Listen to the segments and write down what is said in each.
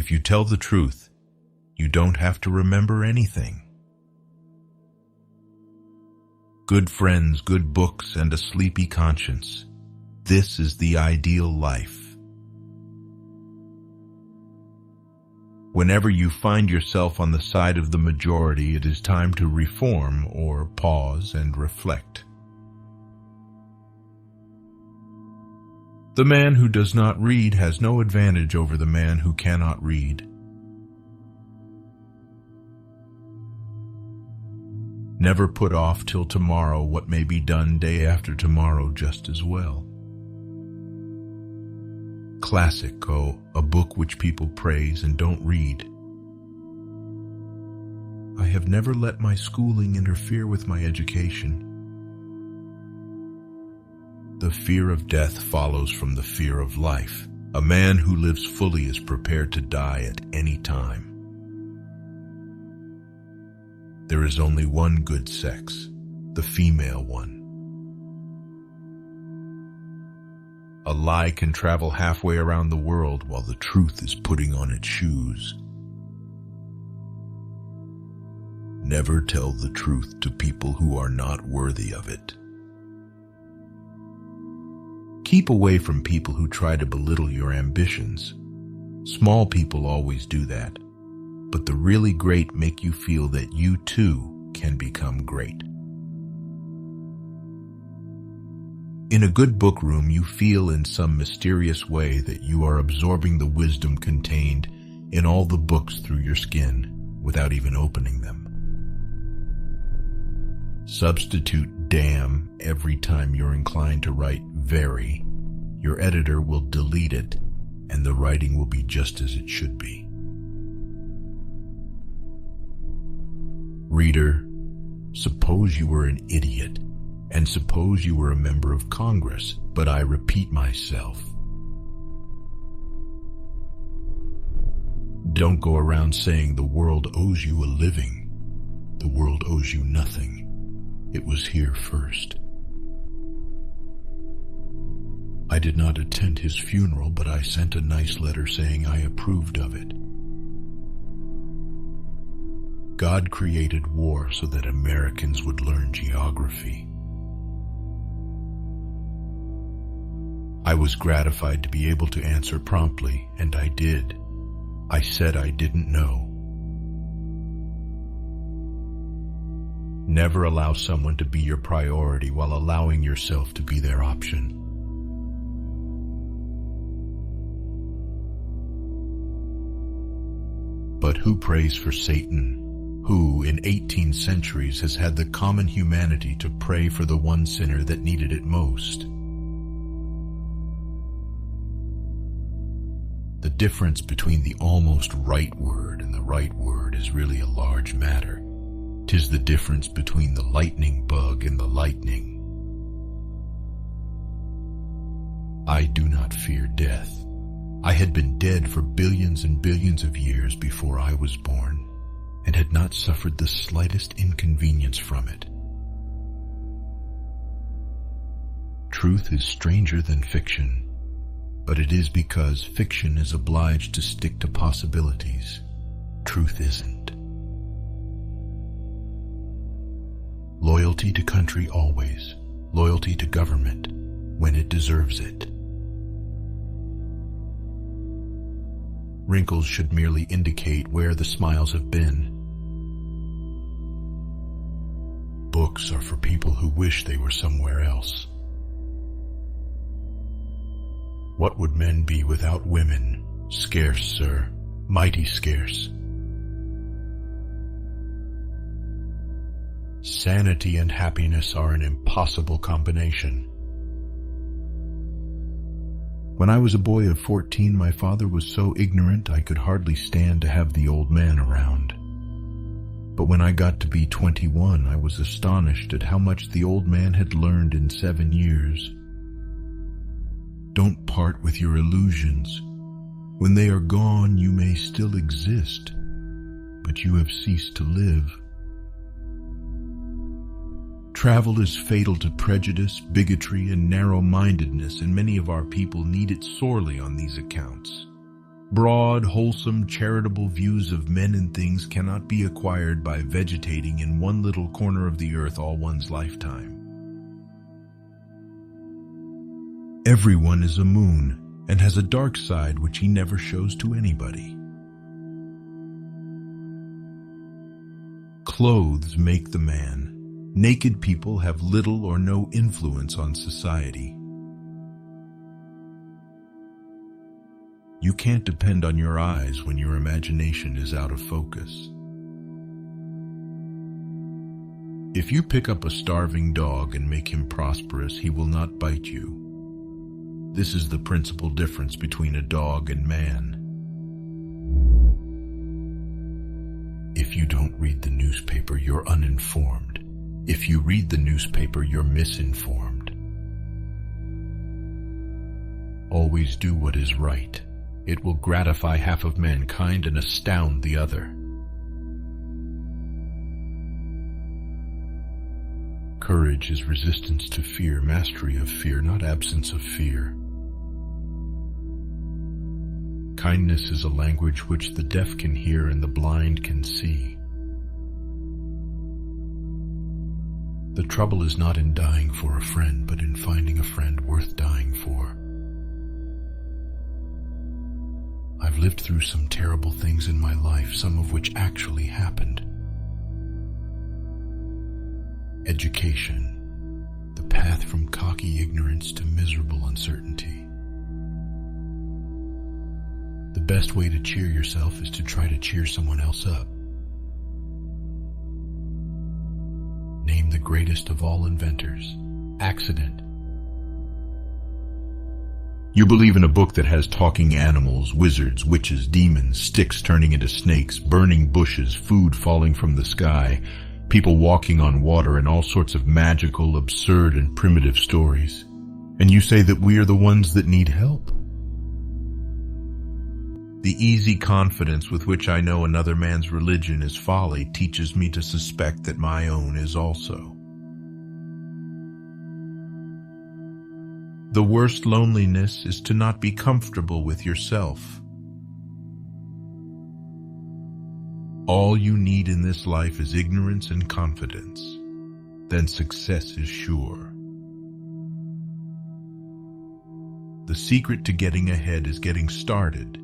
If you tell the truth, you don't have to remember anything. Good friends, good books, and a sleepy conscience. This is the ideal life. Whenever you find yourself on the side of the majority, it is time to reform or pause and reflect. The man who does not read has no advantage over the man who cannot read. Never put off till tomorrow what may be done day after tomorrow just as well. Classic, a book which people praise and don't read. I have never let my schooling interfere with my education. The fear of death follows from the fear of life. A man who lives fully is prepared to die at any time. There is only one good sex, the female one. A lie can travel halfway around the world while the truth is putting on its shoes. Never tell the truth to people who are not worthy of it. Keep away from people who try to belittle your ambitions. Small people always do that, but the really great make you feel that you too can become great. In a good book room, you feel in some mysterious way that you are absorbing the wisdom contained in all the books through your skin without even opening them. Substitute damn every time you're inclined to write very. Your editor will delete it, and the writing will be just as it should be. Reader, suppose you were an idiot, and suppose you were a member of Congress, but I repeat myself. Don't go around saying the world owes you a living. The world owes you nothing. It was here first. I did not attend his funeral, but I sent a nice letter saying I approved of it. God created war so that Americans would learn geography. I was gratified to be able to answer promptly, and I did. I said I didn't know. Never allow someone to be your priority while allowing yourself to be their option. But who prays for Satan, who in 18 centuries has had the common humanity to pray for the one sinner that needed it most? The difference between the almost right word and the right word is really a large matter. 'Tis the difference between the lightning bug and the lightning. I do not fear death. I had been dead for billions and billions of years before I was born, and had not suffered the slightest inconvenience from it. Truth is stranger than fiction, but it is because fiction is obliged to stick to possibilities. Truth isn't. Loyalty to country always, loyalty to government when it deserves it. Wrinkles should merely indicate where the smiles have been. Books are for people who wish they were somewhere else. What would men be without women? Scarce, sir, mighty scarce. Sanity and happiness are an impossible combination. When I was a boy of 14, my father was so ignorant I could hardly stand to have the old man around. But when I got to be 21, I was astonished at how much the old man had learned in 7 years. Don't part with your illusions. When they are gone, you may still exist, but you have ceased to live. Travel is fatal to prejudice, bigotry, and narrow-mindedness, and many of our people need it sorely on these accounts. Broad, wholesome, charitable views of men and things cannot be acquired by vegetating in one little corner of the earth all one's lifetime. Everyone is a moon and has a dark side which he never shows to anybody. Clothes make the man. Naked people have little or no influence on society. You can't depend on your eyes when your imagination is out of focus. If you pick up a starving dog and make him prosperous, he will not bite you. This is the principal difference between a dog and man. If you don't read the newspaper, you're uninformed. If you read the newspaper, you're misinformed. Always do what is right. It will gratify half of mankind and astound the other. Courage is resistance to fear, mastery of fear, not absence of fear. Kindness is a language which the deaf can hear and the blind can see. The trouble is not in dying for a friend, but in finding a friend worth dying for. I've lived through some terrible things in my life, some of which actually happened. Education, the path from cocky ignorance to miserable uncertainty. The best way to cheer yourself is to try to cheer someone else up. Name the greatest of all inventors. Accident. You believe in a book that has talking animals, wizards, witches, demons, sticks turning into snakes, burning bushes, food falling from the sky, people walking on water, and all sorts of magical, absurd, and primitive stories. And you say that we are the ones that need help. The easy confidence with which I know another man's religion is folly teaches me to suspect that my own is also. The worst loneliness is to not be comfortable with yourself. All you need in this life is ignorance and confidence. Then success is sure. The secret to getting ahead is getting started.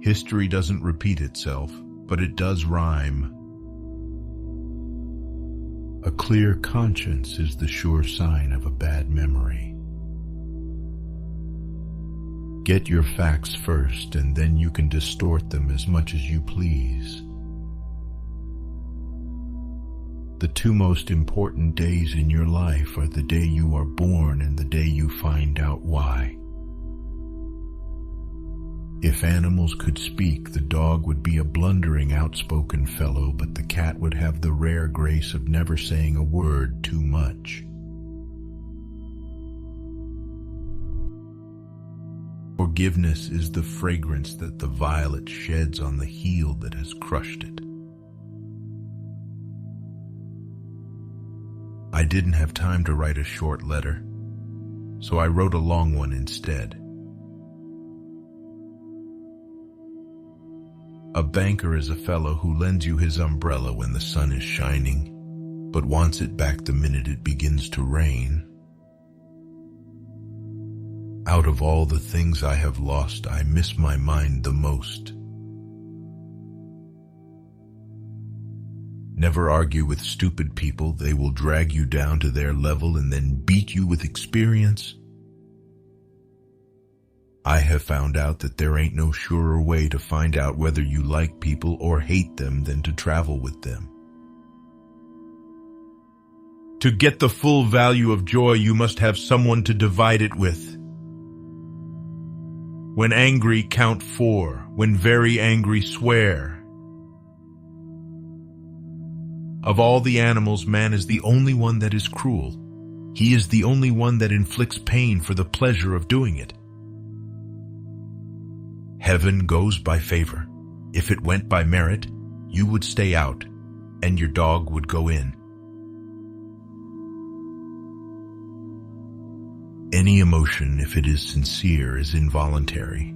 History doesn't repeat itself, but it does rhyme. A clear conscience is the sure sign of a bad memory. Get your facts first, and then you can distort them as much as you please. The two most important days in your life are the day you are born and the day you find out why. If animals could speak, the dog would be a blundering, outspoken fellow, but the cat would have the rare grace of never saying a word too much. Forgiveness is the fragrance that the violet sheds on the heel that has crushed it. I didn't have time to write a short letter, so I wrote a long one instead. A banker is a fellow who lends you his umbrella when the sun is shining, but wants it back the minute it begins to rain. Out of all the things I have lost, I miss my mind the most. Never argue with stupid people. They will drag you down to their level and then beat you with experience. I have found out that there ain't no surer way to find out whether you like people or hate them than to travel with them. To get the full value of joy, you must have someone to divide it with. When angry, count 4. When very angry, swear. Of all the animals, man is the only one that is cruel. He is the only one that inflicts pain for the pleasure of doing it. Heaven goes by favor. If it went by merit, you would stay out, and your dog would go in. Any emotion, if it is sincere, is involuntary.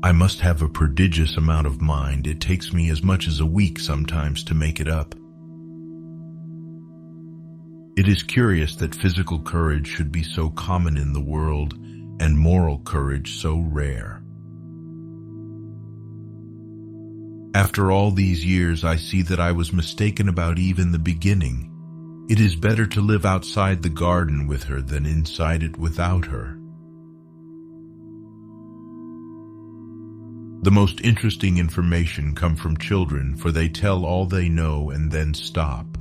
I must have a prodigious amount of mind. It takes me as much as a week sometimes to make it up. It is curious that physical courage should be so common in the world and moral courage so rare. After all these years, I see that I was mistaken about even the beginning. It is better to live outside the garden with her than inside it without her. The most interesting information come from children, for they tell all they know and then stop.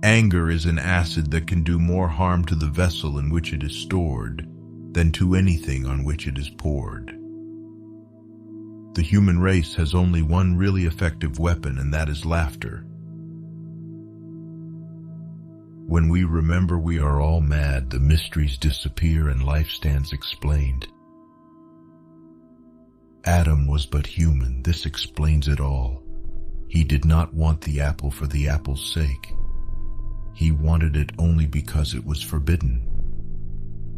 Anger is an acid that can do more harm to the vessel in which it is stored than to anything on which it is poured. The human race has only one really effective weapon, and that is laughter. When we remember we are all mad, the mysteries disappear and life stands explained. Adam was but human. This explains it all. He did not want the apple for the apple's sake. He wanted it only because it was forbidden.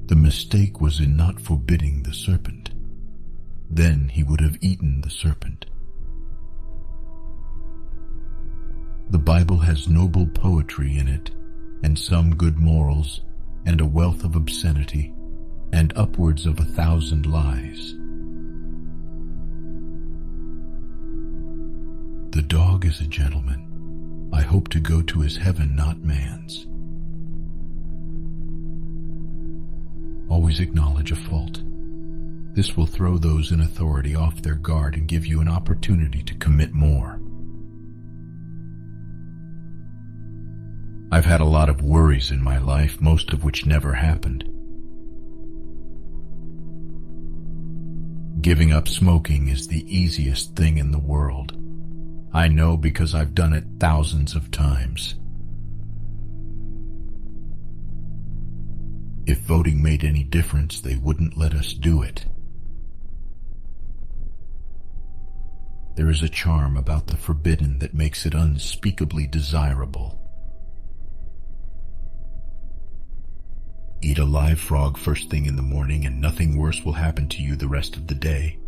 The mistake was in not forbidding the serpent. Then he would have eaten the serpent. The Bible has noble poetry in it, and some good morals, and a wealth of obscenity, and upwards of 1,000 lies. The dog is a gentleman. I hope to go to his heaven, not man's. Always acknowledge a fault. This will throw those in authority off their guard and give you an opportunity to commit more. I've had a lot of worries in my life, most of which never happened. Giving up smoking is the easiest thing in the world. I know because I've done it thousands of times. If voting made any difference, they wouldn't let us do it. There is a charm about the forbidden that makes it unspeakably desirable. Eat a live frog first thing in the morning and nothing worse will happen to you the rest of the day.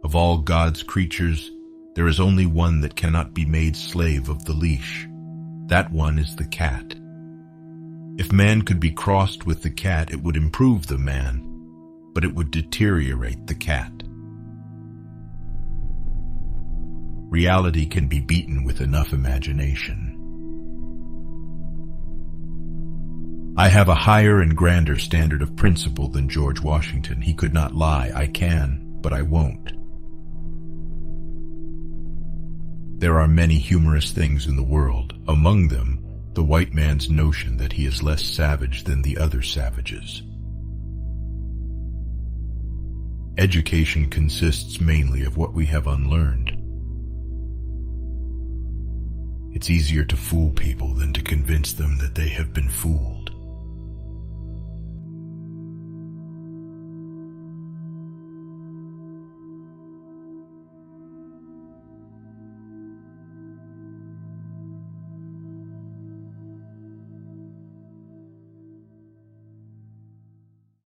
Of all God's creatures, there is only one that cannot be made slave of the leash. That one is the cat. If man could be crossed with the cat, it would improve the man, but it would deteriorate the cat. Reality can be beaten with enough imagination. I have a higher and grander standard of principle than George Washington. He could not lie. I can, but I won't. There are many humorous things in the world, among them the white man's notion that he is less savage than the other savages. Education consists mainly of what we have unlearned. It's easier to fool people than to convince them that they have been fooled.